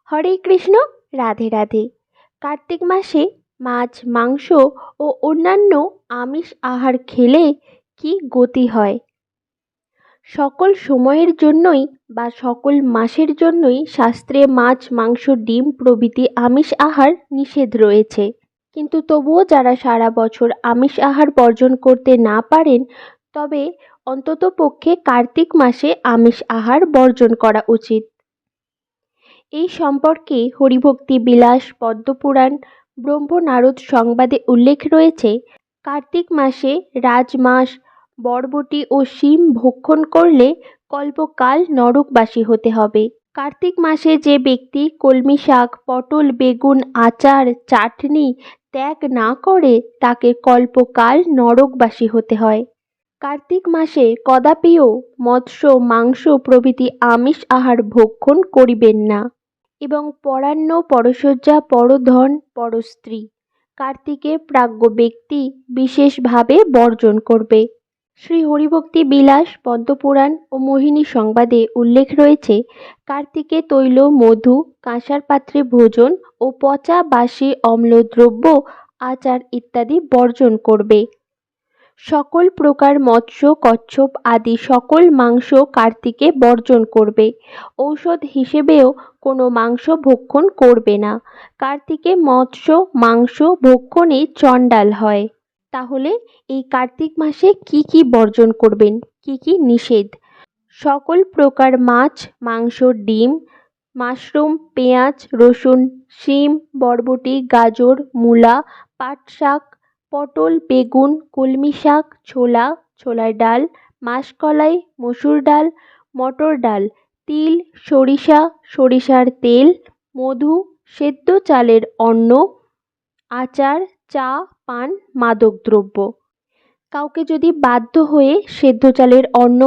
হরে কৃষ্ণ। রাধে রাধে। কার্তিক মাসে মাছ, মাংস ও অন্যান্য আমিষ আহার খেলে কি গতি হয়? সকল সময়ের জন্যই বা সকল মাসের জন্যই শাস্ত্রে মাছ, মাংস, ডিম প্রভৃতি আমিষ আহার নিষেধ রয়েছে। কিন্তু তবুও যারা সারা বছর আমিষ আহার বর্জন করতে না পারেন, তবে অন্ততপক্ষে কার্তিক মাসে আমিষ আহার বর্জন করা উচিত। এই সম্পর্কে হরিভক্তি বিলাস, পদ্মপুরাণ, ব্রহ্মনারদ সংবাদে উল্লেখ রয়েছে, কার্তিক মাসে রাজমাস, বরবটি ও শিম ভক্ষণ করলে কল্পকাল নরকবাসী হতে হবে। কার্তিক মাসে যে ব্যক্তি কলমি শাক, পটল, বেগুন, আচার, চাটনি ত্যাগ না করে তাকে কল্পকাল নরকবাসী হতে হয়। কার্তিক মাসে কদাপিও মৎস্য, মাংস প্রভৃতি আমিষ আহার ভক্ষণ করিবেন না। এবং পরান্ন, পরশয্যা, পরধন, পরস্ত্রী কার্তিকে প্রাজ্ঞ ব্যক্তি বিশেষভাবে বর্জন করবে। শ্রী হরিভক্তি বিলাস, পদ্মপুরাণ ও মোহিনী সংবাদে উল্লেখ রয়েছে, কার্তিকে তৈল, মধু, কাঁসার পাত্রে ভোজন ও পচা বাসি অম্লদ্রব্য, আচার ইত্যাদি বর্জন করবে। সকল প্রকার মৎস্য, কচ্ছপ আদি সকল মাংস কার্তিকে বর্জন করবে। ঔষধ হিসেবেও কোনো মাংস ভক্ষণ করবে না। কার্তিকে মৎস্য, মাংস ভক্ষণে চণ্ডাল হয়। তাহলে এই কার্তিক মাসে কি কি বর্জন করবেন, কি কি নিষেধ? সকল প্রকার মাছ, মাংস, ডিম, মাশরুম, পেঁয়াজ, রসুন, শিম, বরবটি, গাজর, মূলা, পাট শাক, পটল, বেগুন, কলমি শাক, ছোলা, ছোলার ডাল, মাসকলাই, মসুর ডাল, মটর ডাল, তিল, সরিষা, সরিষার তেল, মধু, সেদ্ধ চালের অন্ন, আচার, চা, পান, মাদক দ্রব্য। কাউকে যদি বাধ্য হয়ে সেদ্ধ চালের অন্ন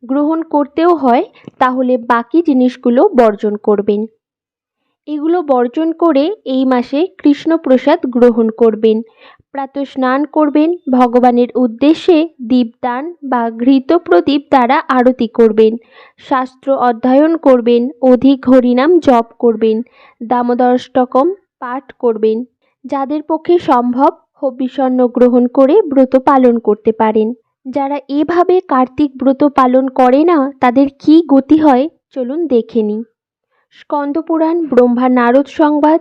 গ্রহণ করতেও হয়, তাহলে বাকি জিনিসগুলো বর্জন করবেন। এগুলো বর্জন করে এই মাসে কৃষ্ণ প্রসাদ গ্রহণ করবেন। প্রাতঃ স্নান করবেন, ভগবানের উদ্দেশ্যে দীপদান বা ঘৃত প্রদীপ দ্বারা আরতি করবেন, শাস্ত্র অধ্যয়ন করবেন, অধিক হরিনাম জপ করবেন, দামোদরাষ্টকম পাঠ করবেন। যাদের পক্ষে সম্ভব হবিষ্যান্ন গ্রহণ করে ব্রত পালন করতে পারেন। যারা এভাবে কার্তিক ব্রত পালন করে না, তাদের কি গতি হয় চলুন দেখে নিই। স্কন্দপুরাণ, ব্রহ্মা নারদ সংবাদ,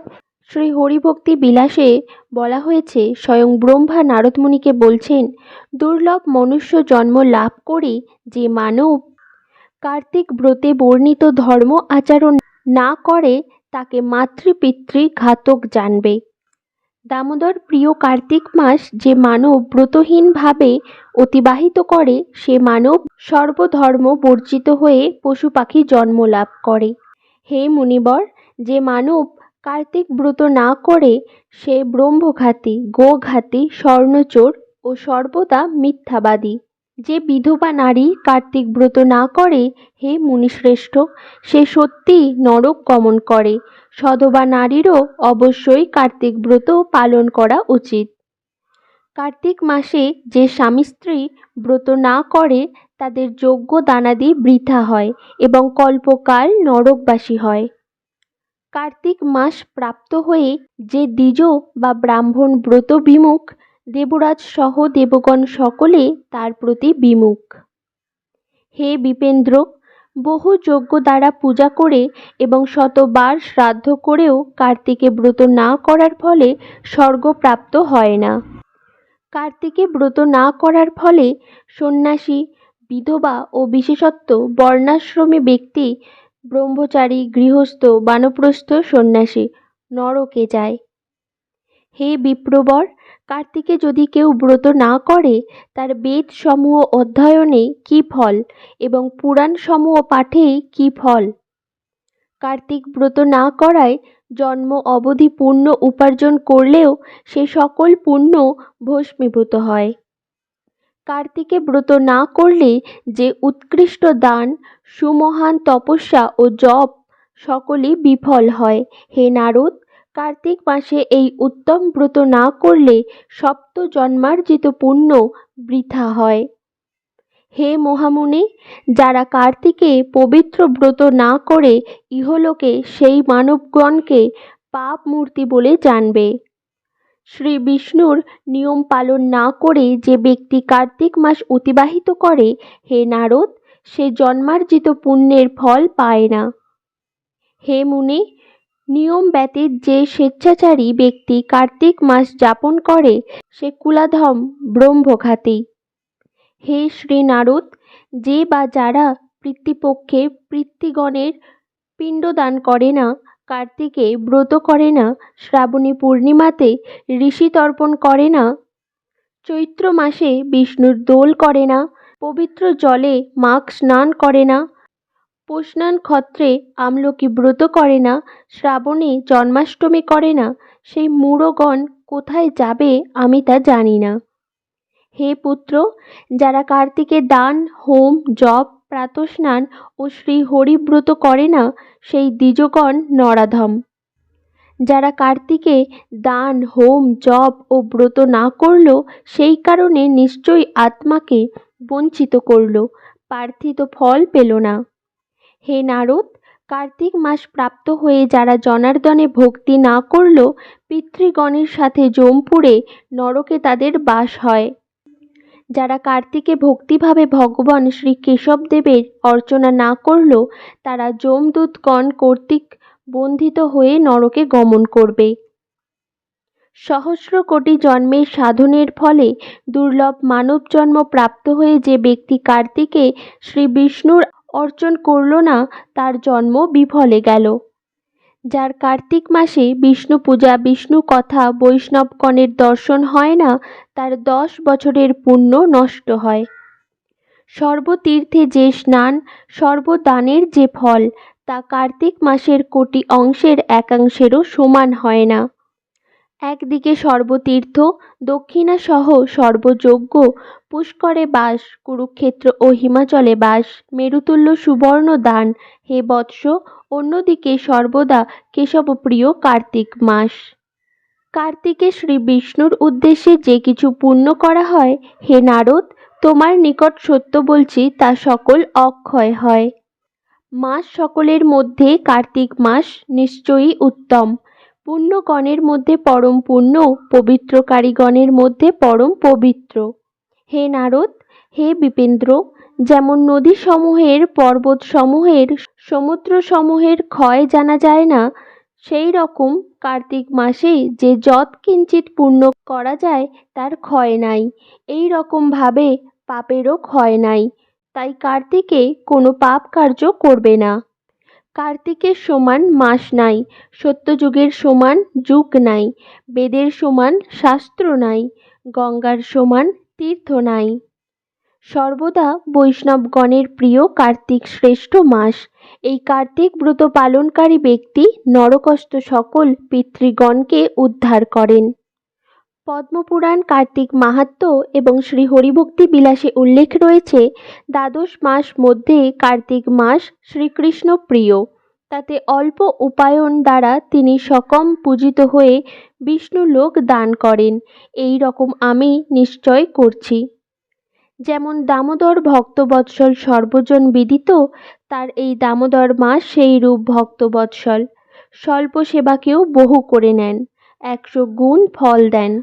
শ্রী হরিভক্তি বিলাসে বলা হয়েছে, স্বয়ং ব্রহ্মা নারদ মুনিকে বলছেন, দুর্লভ মনুষ্য জন্ম লাভ করে যে মানব কার্তিক ব্রতে বর্ণিত ধর্ম আচরণ না করে, তাকে মাতৃপিতৃ ঘাতক জানবে। দামোদর প্রিয় কার্তিক মাস যে মানব ব্রতহীনভাবে অতিবাহিত করে, সে মানব সর্বধর্ম বর্জিত হয়ে পশু পাখি জন্ম লাভ করে। হে মুনিবর, যে মানব কার্তিক ব্রত না করে, সে ব্রহ্মঘাতী, গোঘাতী, স্বর্ণচোর ও সর্বদা মিথ্যাবাদী। যে বিধবা নারী কার্তিক ব্রত না করে, হে মুনিশ্রেষ্ঠ, সে সত্যি নরক গমন করে। সধবা নারীরও অবশ্যই কার্তিক ব্রত পালন করা উচিত। কার্তিক মাসে যে স্বামী স্ত্রী ব্রত না করে, তাদের যজ্ঞ দানাদি বৃথা হয় এবং কল্পকাল নরকবাসী হয়। কার্তিক মাস প্রাপ্ত হয়ে যে দ্বিজ বা ব্রাহ্মণ ব্রত বিমুখ, দেবরাজ সহ দেবগণ সকলে তার প্রতি বিমুখ। হে বিপেন্দ্র, বহু যজ্ঞ দ্বারা পূজা করে এবং শতবার শ্রাদ্ধ করেও কার্তিকে ব্রত না করার ফলে স্বর্গ প্রাপ্ত হয় না। কার্তিকে ব্রত না করার ফলে সন্ন্যাসী, বিধবা ও বিশেষত বর্ণাশ্রমী ব্যক্তি, ব্রহ্মচারী, গৃহস্থ, বানপ্রস্থ সন্ন্যাসী নরকে যায়। হে বিপ্রবর, কার্তিকে যদি কেউ ব্রত না করে, তার বেদ সমূহ অধ্যয়নে কি ফল এবং পুরাণ সমূহ পাঠেই কি ফল? কার্তিক ব্রত না করায় জন্ম অবধি পুণ্য উপার্জন করলেও সে সকল পুণ্য ভস্মীভূত হয়। কার্তিকে ব্রত না করলে যে উৎকৃষ্ট দান, সুমহান তপস্যা ও জপ সকলই বিফল হয়। হে নারদ, কার্তিক মাসে এই উত্তম ব্রত না করলে সপ্ত জন্মার্জিত পুণ্য বৃথা হয়। হে মহামুনি, যারা কার্তিকে পবিত্র ব্রত না করে ইহলোকে সেই মানবগণকে পাপ মূর্তি বলে জানবে। শ্রী বিষ্ণুর নিয়ম পালন না করে যে ব্যক্তি কার্তিক মাস অতিবাহিত করে, হে নারদ, সে জন্মার্জিত পুণ্যের ফল পায় না। হে মুনি, নিয়ম ব্যতীত যে স্বেচ্ছাচারী ব্যক্তি কার্তিক মাস যাপন করে, সে কুলাধম ব্রহ্মঘাতী। হে শ্রী নারদ, যে বা যারা পিতৃপক্ষে পিতৃগণের পিণ্ডদান করে না, কার্তিকে ব্রত করে না, শ্রাবণী পূর্ণিমাতে ঋষি তর্পণ করে না, চৈত্র মাসে বিষ্ণুর দোল করে না, পবিত্র জলে মাঘ স্নান করে না, পৌষ নক্ষত্রে আমলকি ব্রত করে না, শ্রাবণে জন্মাষ্টমী করে না, সেই মূঢ়গণ কোথায় যাবে আমি তা জানি না। হে পুত্র, যারা কার্তিকে দান, হোম, জপ, প্রাতঃস্নান ও শ্রী হরিব্রত করে না, সেই দ্বিজগণ নরাধম। যারা কার্তিকে দান, হোম, জপ ও ব্রত না করল, সেই কারণে নিশ্চয়ই আত্মাকে বঞ্চিত করল, প্রার্থিত ফল পেল না। হে নারদ, কার্তিক মাস প্রাপ্ত হয়ে যারা জনার্দনে ভক্তি না করল, পিতৃগণের সাথে যমপুরে নরকে তাদের বাস হয়। যারা কার্তিকে ভক্তিভাবে ভগবান শ্রী কেশবদেবের অর্চনা না করল, তারা যমদূতগণ কর্তৃক বন্ধিত হয়ে নরকে গমন করবে। সহস্র কোটি জন্মের সাধনের ফলে দুর্লভ মানব জন্ম প্রাপ্ত হয়ে যে ব্যক্তি কার্তিকে শ্রী বিষ্ণুর অর্চন করল না, তার জন্ম বিফলে গেল। যার কার্তিক মাসে বিষ্ণু পূজা, বিষ্ণু কথা, বৈষ্ণবগণের দর্শন হয় না, তার 10 বছরের পুণ্য নষ্ট হয়। সর্বতীর্থে যে স্নান, সর্বদানের যে ফল, তা কার্তিক মাসের কোটি অংশের একাংশেরও সমান হয় না। একদিকে সর্বতীর্থ, দক্ষিণাসহ সর্বযজ্ঞ, পুষ্করে বাস, কুরুক্ষেত্র ও হিমাচলে বাস, মেরুতুল্য সুবর্ণ দান, হে বৎস, অন্যদিকে সর্বদা কেশবপ্রিয় কার্তিক মাস। কার্তিকে শ্রী বিষ্ণুর উদ্দেশ্যে যে কিছু পুণ্য করা হয়, হে নারদ, তোমার নিকট সত্য বলছি, তা সকল অক্ষয় হয়। মাস সকলের মধ্যে কার্তিক মাস নিশ্চয়ই উত্তম। পুণ্যগণের মধ্যে পরম পুণ্য, পবিত্রকারীগণের মধ্যে পরম পবিত্র। হে নারদ, হে বিপেন্দ্র, যেমন নদীসমূহের, পর্বতসমূহের, সমুদ্রসমূহের ক্ষয় জানা যায় না, সেই রকম কার্তিক মাসে যে যৎ কিঞ্চিৎ পুণ্য করা যায় তার ক্ষয় নাই। এই রকমভাবে পাপেরও ক্ষয় নাই। তাই কার্তিকে কোনো পাপ কার্য করবে না। কার্তিকের সমান মাস নাই, সত্যযুগের সমান যুগ নাই, বেদের সমান শাস্ত্র নাই, গঙ্গার সমান তীর্থ নাই। সর্বদা বৈষ্ণবগণের প্রিয় কার্তিক শ্রেষ্ঠ মাস। এই কার্তিক ব্রত পালনকারী ব্যক্তি নরকস্থ সকল পিতৃগণকে উদ্ধার করেন। পদ্মপুরাণ কার্তিক মাহাত্ম্য এবং শ্রী হরিভক্তি বিলাসে উল্লেখ রয়েছে, দ্বাদশ মাস মধ্যে কার্তিক মাস শ্রীকৃষ্ণ প্রিয়। তাতে অল্প উপায়ন দ্বারা তিনি সকম পূজিত হয়ে বিষ্ণুলোক দান করেন। এই রকম আমি নিশ্চয় করছি। যেমন দামোদর ভক্তবৎসল সর্বজন বিদিত, তার এই দামোদর মাস সেই রূপ ভক্তবৎসল। স্বল্প সেবাকেও বহু করে নেন, 100 গুণ ফল দেন।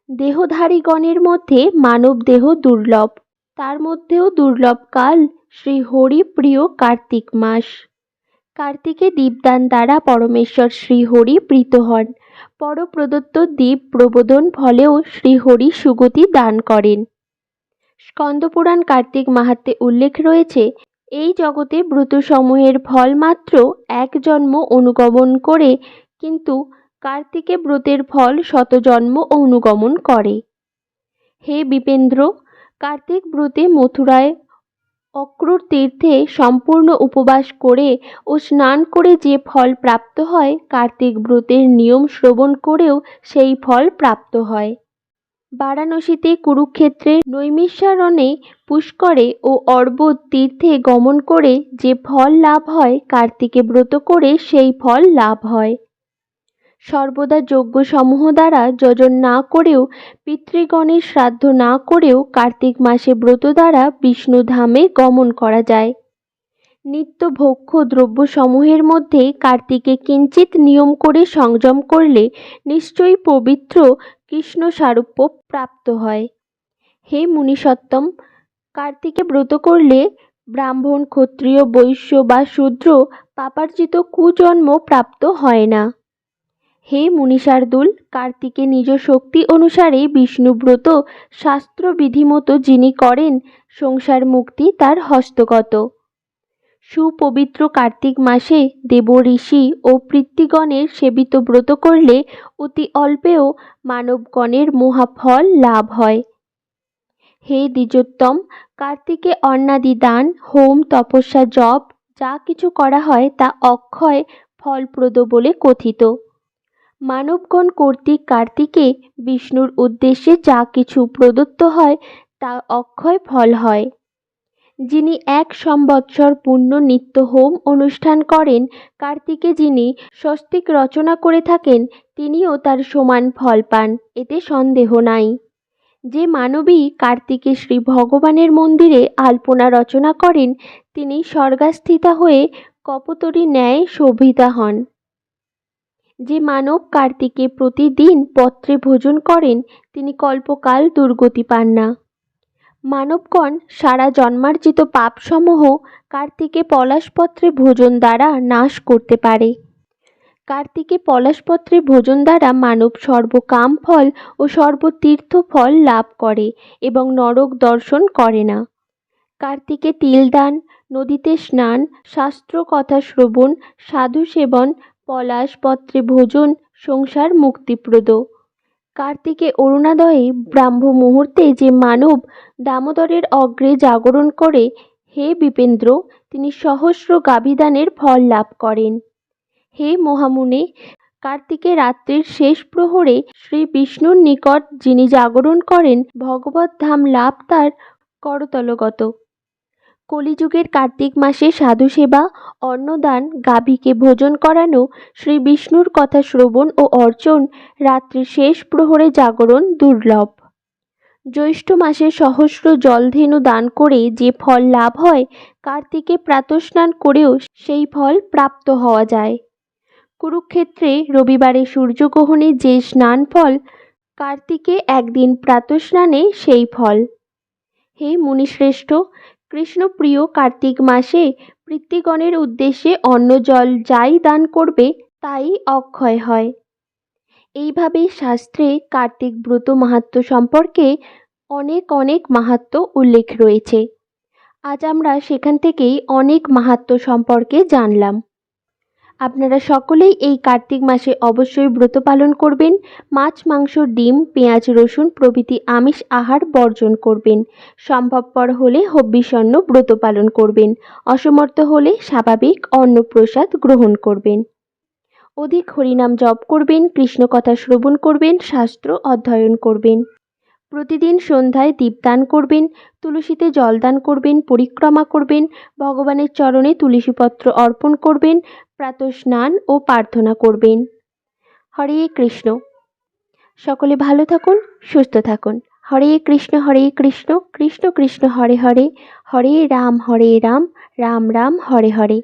দেহধারীগণের মধ্যে মানব দেহ দুর্লভ, তার মধ্যেও দুর্লভ কাল শ্রী হরি প্রিয় কার্তিক মাস। কার্তিকে দীপদান দ্বারা পরমেশ্বর শ্রীহরি প্রীত হন। পরপ্রদত্ত দীপ প্রবোধন ফলেও শ্রীহরি সুগতি দান করেন। স্কন্দপুরাণ কার্তিক মাহাত্ম্যে উল্লেখ রয়েছে, এই জগতে ব্রতসমূহের ফল মাত্র এক জন্ম অনুগমন করে, কিন্তু কার্তিকে ব্রতের ফল শতজন্ম অনুগমন করে। হে বিপেন্দ্র, কার্তিক ব্রতে মথুরায় অক্রূর তীর্থে সম্পূর্ণ উপবাস করে ও স্নান করে যে ফল প্রাপ্ত হয়, কার্তিক ব্রতের নিয়ম শ্রবণ করেও সেই ফল প্রাপ্ত হয়। বারাণসীতে, কুরুক্ষেত্রে, নৈমিষারণ্যে, পুষ্করে ও অর্বুদ তীর্থে গমন করে যে ফল লাভ হয়, কার্তিকে ব্রত করে সেই ফল লাভ হয়। সর্বদা যজ্ঞসমূহ দ্বারা যজন না করেও, পিতৃগণের শ্রাদ্ধ না করেও কার্তিক মাসে ব্রত দ্বারা বিষ্ণু ধামে গমন করা যায়। নিত্য ভোগ্য দ্রব্যসমূহের মধ্যে কার্তিকে কিঞ্চিৎ নিয়ম করে সংযম করলে নিশ্চয়ই পবিত্র কৃষ্ণ সারূপ্য প্রাপ্ত হয়। হে মুনিসত্তম, কার্তিকে ব্রত করলে ব্রাহ্মণ, ক্ষত্রিয়, বৈশ্য বা শূদ্র পাপার্জিত কুজন্ম প্রাপ্ত হয় না। হে মুনিশার্দুল, কার্তিকে নিজ শক্তি অনুসারে বিষ্ণুব্রত শাস্ত্রবিধি মতো যিনি করেন, সংসার মুক্তি তার হস্তগত। সুপবিত্র কার্তিক মাসে দেব, ঋষি ও পিতৃগণের সেবিত ব্রত করলে অতি অল্পেও মানবগণের মহাফল লাভ হয়। হে দ্বিজোত্তম, কার্তিকে অন্নাদি দান, হোম, তপস্যা, জপ যা কিছু করা হয় তা অক্ষয় ফলপ্রদ বলে কথিত। মানবগণ কর্তৃক কার্তিকে বিষ্ণুর উদ্দেশ্যে যা কিছু প্রদত্ত হয় তা অক্ষয় ফল হয়। যিনি 1 সম্বৎসর পূর্ণ নিত্য হোম অনুষ্ঠান করেন, কার্তিকে যিনি স্বস্তিক রচনা করে থাকেন, তিনিও তার সমান ফল পান, এতে সন্দেহ নাই। যে মানবী কার্তিকে শ্রী ভগবানের মন্দিরে আলপনা রচনা করেন, তিনি স্বর্গাস্থিতা হয়ে কপোতরী ন্যায় শোভিতা হন। যে মানব কার্তিকে প্রতিদিন পত্রে ভোজন করেন, তিনি কল্পকাল দুর্গতি পান না। মানবগণ সারা জন্মার্জিত পাপসমূহ কার্তিকে পলাশপত্রে ভোজন দ্বারা নাশ করতে পারে। কার্তিকে পলাশপত্রে ভোজন দ্বারা মানব সর্বকাম ফল ও সর্বতীর্থ ফল লাভ করে এবং নরক দর্শন করে না। কার্তিকে তিলদান, নদীতে স্নান, শাস্ত্র কথা শ্রবণ, সাধু সেবন, পলাশ পত্রে ভোজন সংসার মুক্তিপ্রদ। কার্তিকে অরুণোদয়ে ব্রাহ্ম মুহূর্তে যে মানব দামোদরের অগ্রে জাগরণ করে, হে বিপেন্দ্র, তিনি সহস্র গাভীদানের ফল লাভ করেন। হে মহামুনে, কার্তিকে রাত্রির শেষ প্রহরে শ্রী বিষ্ণুর নিকট যিনি জাগরণ করেন, ভগবত ধাম লাভ তার করতলগত। কলিযুগের কার্তিক মাসে সাধু সেবা, অন্নদান, গাভীকে ভোজন করানো, শ্রী বিষ্ণুর কথা শ্রবণ ও অর্চন, রাত্রির শেষ প্রহরে জাগরণ দুর্লভ। জ্যৈষ্ঠ মাসে সহস্র জলধেনু দান করে যে ফল লাভ হয়, কার্তিকে প্রাতঃস্নান করেও সেই ফল প্রাপ্ত হওয়া যায়। কুরুক্ষেত্রে রবিবারে সূর্যগ্রহণে যে স্নান ফল, কার্তিকে একদিন প্রাতঃস্নানে সেই ফল। হে মুনিশ্রেষ্ঠ, কৃষ্ণপ্রিয় কার্তিক মাসে পিতৃগণের উদ্দেশ্যে অন্ন জল যাই দান করবে তাই অক্ষয় হয়। এইভাবে শাস্ত্রে কার্তিক ব্রত মাহাত্ম্য সম্পর্কে অনেক অনেক মাহাত্ম্য উল্লেখ রয়েছে। আজ আমরা সেখান থেকেই অনেক মাহাত্ম্য সম্পর্কে জানলাম। আপনারা সকলেই এই কার্তিক মাসে অবশ্যই ব্রত পালন করবেন। মাছ, মাংস, ডিম, পেঁয়াজ, রসুন প্রভৃতি আমিষ আহার বর্জন করবেন। সম্ভবপর হলে হবিষ্যান্ন ব্রত পালন করবেন। অসমর্থ হলে স্বাভাবিক অন্নপ্রসাদ গ্রহণ করবেন। অধিক হরিনাম জপ করবেন, কৃষ্ণ কথা শ্রবণ করবেন, শাস্ত্র অধ্যয়ন করবেন। প্রতিদিন সন্ধ্যায় দীপদান করবেন, তুলসীতে জলদান করবেন, পরিক্রমা করবেন, ভগবানের চরণে তুলসীপত্র অর্পণ করবেন, প্রাতঃ স্নান ও প্রার্থনা করবেন। হরে কৃষ্ণ। সকলে ভালো থাকুন, সুস্থ থাকুন। হরে কৃষ্ণ, কৃষ্ণ কৃষ্ণ হরে হরে, হরে রাম রাম রাম হরে হরে।